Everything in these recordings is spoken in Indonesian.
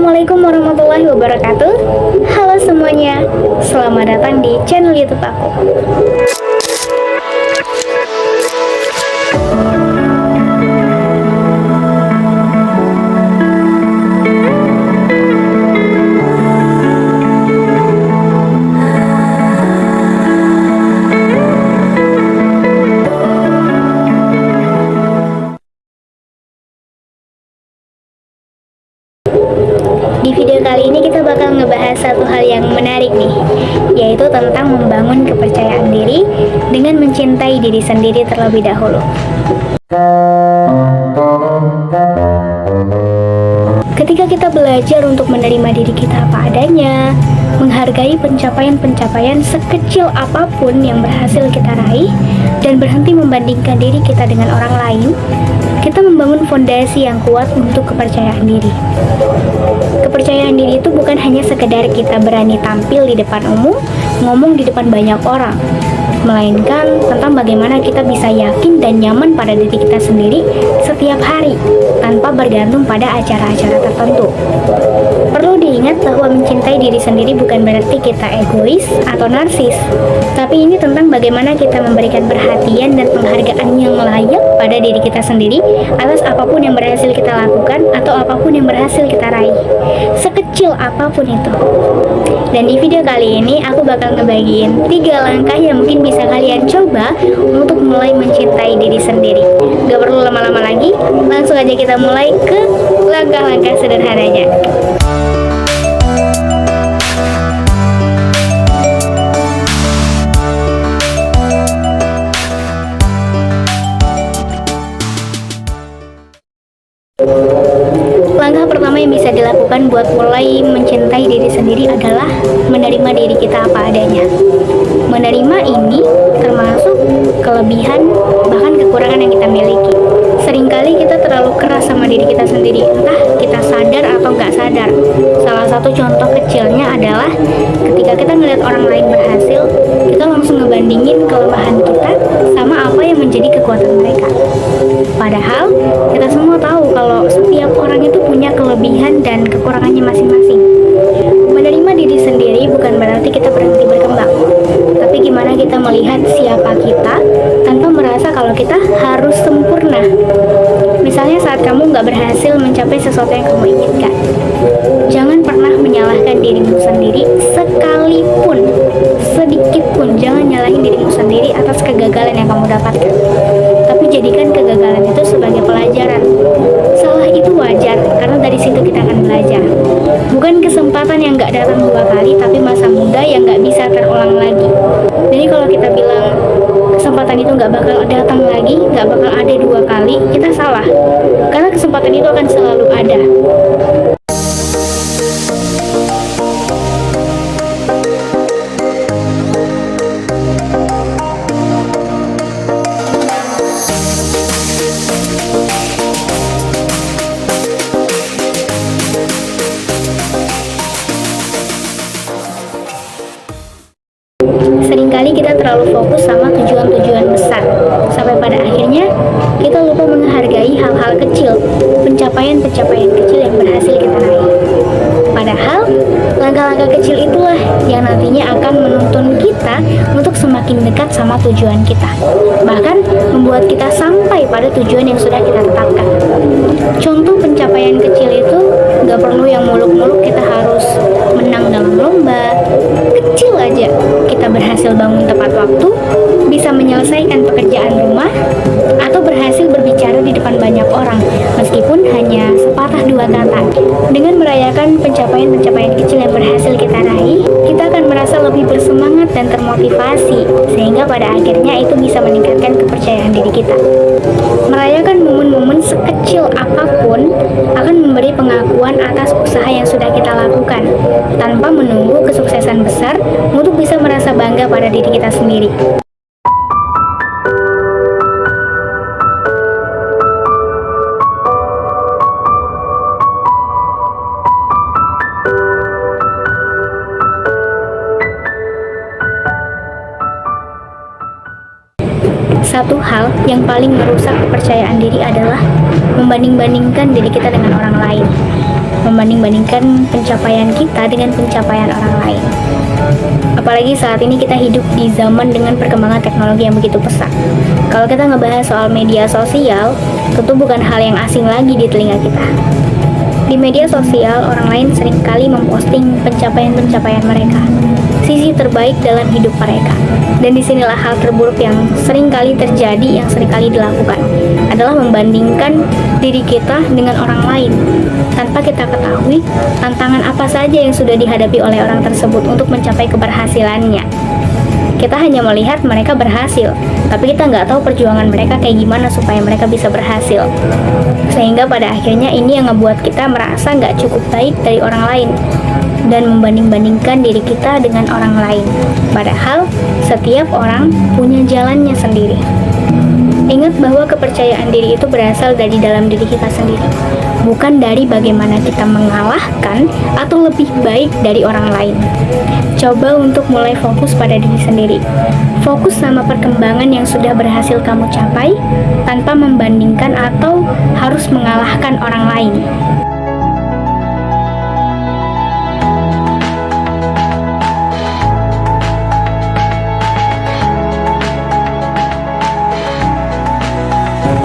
Assalamualaikum warahmatullahi wabarakatuh. Halo semuanya, selamat datang di channel YouTube aku. Di video kali ini kita bakal ngebahas satu hal yang menarik nih, yaitu tentang membangun kepercayaan diri dengan mencintai diri sendiri terlebih dahulu. Ketika kita belajar untuk menerima diri kita apa adanya, menghargai pencapaian-pencapaian sekecil apapun yang berhasil kita raih, dan berhenti membandingkan diri kita dengan orang lain, kita membangun fondasi yang kuat untuk kepercayaan diri. Kepercayaan diri itu bukan hanya sekedar kita berani tampil di depan umum, ngomong di depan banyak orang, melainkan tentang bagaimana kita bisa yakin dan nyaman pada diri kita sendiri setiap hari, tanpa bergantung pada acara-acara tertentu. Perlu diingat bahwa mencintai diri sendiri bukan berarti kita egois atau narsis, tapi ini tentang bagaimana kita memberikan perhatian dan penghargaan yang layak pada diri kita sendiri atas apapun yang berhasil kita lakukan atau apapun yang berhasil kita raih, sekecil apapun itu. Dan di video kali ini aku bakal ngebagiin 3 langkah yang mungkin bisa kalian coba untuk mulai mencintai diri sendiri. Gak perlu lama-lama lagi, langsung aja kita mulai ke langkah-langkah sederhananya. Langkah pertama yang bisa dilakukan buat mulai mencintai diri sendiri adalah menerima diri kita apa adanya. Menerima ini termasuk kelebihan bahkan kekurangan yang kita miliki. Seringkali kita terlalu keras sama diri kita sendiri, entah kita sadar atau nggak sadar. Salah satu contoh kecilnya adalah ketika kita ngeliat orang lain berhasil, kita langsung ngebandingin kelemahan kita sama apa yang menjadi kekuatan mereka. Padahal kita semua tahu kalau setiap orang itu punya kelebihan dan kekurangannya masing-masing. Menerima diri sendiri bukan berarti kita berhenti berkembang, tapi gimana kita melihat siapa kita tanpa merasa kalau kita harus sempurna. Misalnya saat kamu nggak berhasil mencapai sesuatu yang kamu inginkan, jangan pernah menyalahkan dirimu sendiri sekalipun, sedikit pun jangan nyalahin dirimu sendiri atas kegagalan yang kamu dapatkan. Tapi jadikan kegagalan itu sebagai pelajaran. Salah itu wajar, karena dari situ kita akan belajar. Bukan kesempatan yang gak datang 2 kali, tapi masa muda yang gak bisa terulang lagi. Jadi kalau kita bilang kesempatan itu gak bakal datang lagi, gak bakal ada 2 kali, kita salah. Karena kesempatan itu akan selalu ada. Seringkali kita terlalu fokus sama tujuan-tujuan besar, sampai pada akhirnya kita lupa menghargai hal-hal kecil, pencapaian-pencapaian kecil yang berhasil kita raih. Padahal, langkah-langkah kecil itulah yang nantinya akan menuntun kita untuk semakin dekat sama tujuan kita, bahkan membuat kita sampai pada tujuan yang sudah kita tetapkan. Contoh pencapaian kecil itu gak perlu yang muluk-muluk kita harus menang dalam lomba. Kecil aja, kita berhasil bangun tepat waktu, bisa menyelesaikan pekerjaan rumah, atau berhasil berbicara di depan banyak orang, meskipun hanya sepatah 2 kata. Dengan merayakan pencapaian-pencapaian kecil yang berhasil kita raih, kita akan merasa lebih bersemangat dan termotivasi, sehingga pada akhirnya itu bisa meningkatkan kepercayaan diri kita. Merayakan momen-momen sekecil apapun akan memberi pengakuan atas usaha yang sudah kita lakukan, tanpa menunggu kesuksesan besar untuk bisa merasa bangga pada diri kita sendiri. Satu hal yang paling merusak kepercayaan diri adalah membanding-bandingkan diri kita dengan orang lain. membanding-bandingkan pencapaian kita dengan pencapaian orang lain. Apalagi saat ini kita hidup di zaman dengan perkembangan teknologi yang begitu pesat. Kalau kita ngebahas soal media sosial, tentu bukan hal yang asing lagi di telinga kita. Di media sosial, orang lain seringkali memposting pencapaian-pencapaian mereka, sisi terbaik dalam hidup mereka. Dan disinilah hal terburuk yang seringkali terjadi, yang seringkali dilakukan, adalah membandingkan diri kita dengan orang lain, tanpa kita ketahui tantangan apa saja yang sudah dihadapi oleh orang tersebut untuk mencapai keberhasilannya. Kita hanya melihat mereka berhasil, tapi kita nggak tahu perjuangan mereka kayak gimana supaya mereka bisa berhasil. Sehingga pada akhirnya ini yang ngebuat kita merasa nggak cukup baik dari orang lain, dan membanding-bandingkan diri kita dengan orang lain. Padahal, setiap orang punya jalannya sendiri. Ingat bahwa kepercayaan diri itu berasal dari dalam diri kita sendiri, bukan dari bagaimana kita mengalahkan atau lebih baik dari orang lain. Coba untuk mulai fokus pada diri sendiri. Fokus sama perkembangan yang sudah berhasil kamu capai, tanpa membandingkan atau harus mengalahkan orang lain.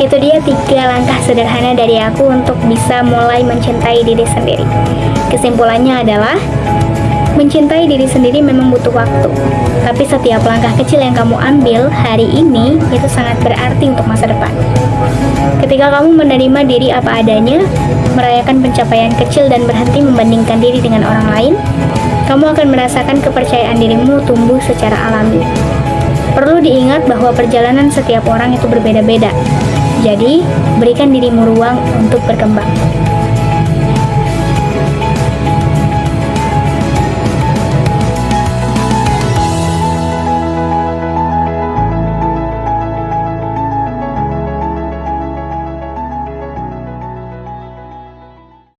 Itu dia 3 langkah sederhana dari aku untuk bisa mulai mencintai diri sendiri. Kesimpulannya adalah, mencintai diri sendiri memang butuh waktu, tapi setiap langkah kecil yang kamu ambil hari ini itu sangat berarti untuk masa depan. Ketika kamu menerima diri apa adanya, merayakan pencapaian kecil dan berhenti membandingkan diri dengan orang lain, kamu akan merasakan kepercayaan dirimu tumbuh secara alami. Perlu diingat bahwa perjalanan setiap orang itu berbeda-beda. Jadi, berikan dirimu ruang untuk berkembang.